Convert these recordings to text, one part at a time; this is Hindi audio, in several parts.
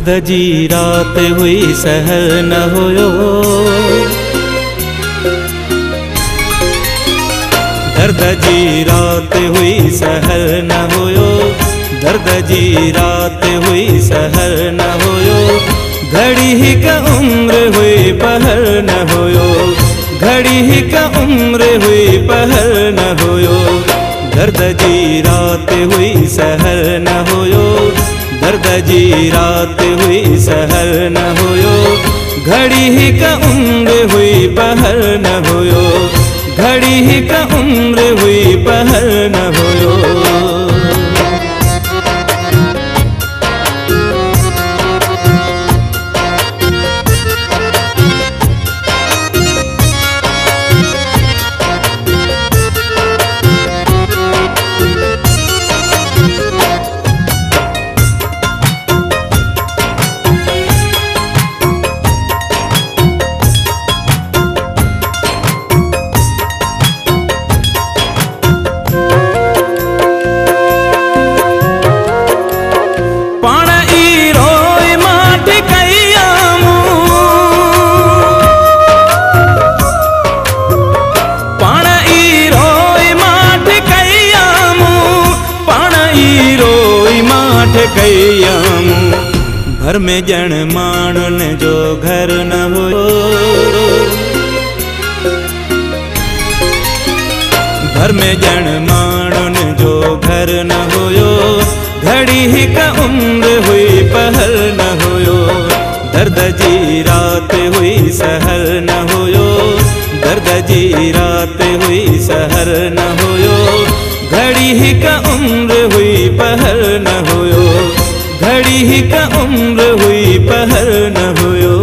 दर्द जी रात हुई सहर न होयो, दर्द जी रात हुई सहर न होयो, दर्द जी रात हुई सहर न होयो। घड़ी ही का उम्र हुई पहर न होयो, घड़ी ही का उम्र हुई पहर न होयो। दर्द जी रात हुई सहर न होयो, दर्द जी रात हुई सहर न होयो। घड़ी ही का उम्र हुई पहर न होयो, घड़ी ही का उम्र हुई पहर न होयो। घर में जन मानन जो घर न हो, घर में जन मानन जो घर न होयो। घड़ी ही का उम्र हुई पहर न होयो, दर्द जी रात हुई सहर न होयो, दर्द जी रात हुई सहर न होयो। घड़ी ही का उम्र हुई पहर न होयो, घड़ी ही का उम्र हुई पहर न होयो।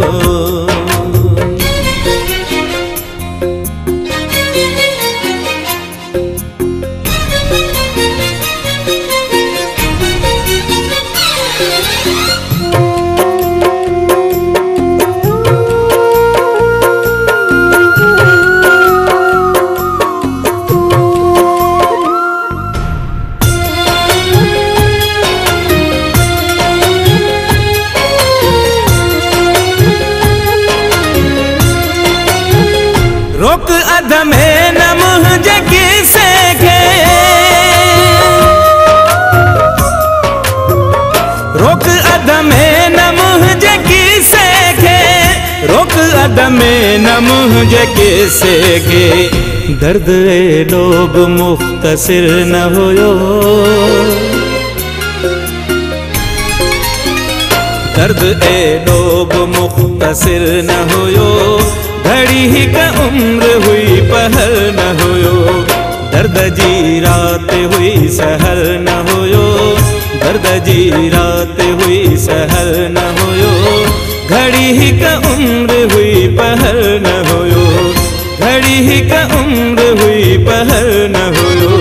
रोक अध में न मुझे किसे के, रोक अध में न मुझे किसे के, रोक अध में न मुझे किसे के। दर्द ए लोग मुख्तसिर न होयो, दर्द ए लोग मुख्तसिर न होयो। घड़ी ही का उम्र हुई पहर न होयो, दर्द जी रात हुई सहर न होयो, दर्द जी रात हुई सहर न होयो। घड़ी ही का उम्र हुई पहर न होयो, घड़ी ही का उम्र हुई पहर न होयो।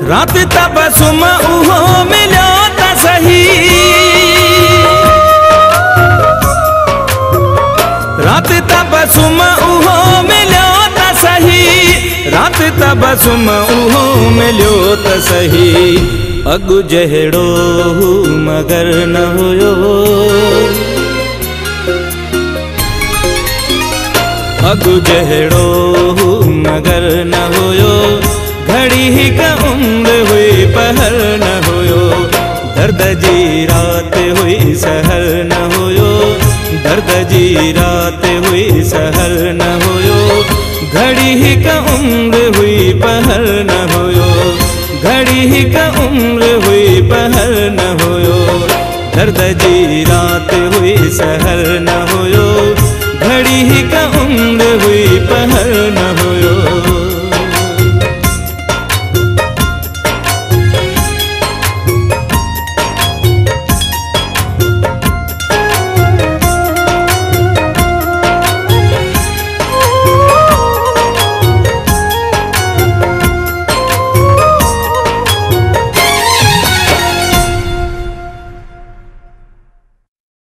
रात तबसुम उहो मिलो त सही, रात तबसुम उहो मिलो त सही, रात तबसुम उहो मिलो त सही। अगु जहिड़ो मगर न होयो, अगु जहिड़ो मगर न होयो। घड़ी ही का उम्र हुई पहर न होयो, दर्द जी रात हुई सहर न होयो, दर्द जी रात हुई सहर न होयो। घड़ी ही का उम्र हुई पहर न होयो, घड़ी ही का उम्र हुई पहर न होयो। दर्द जी रात हुई सहर न होयो,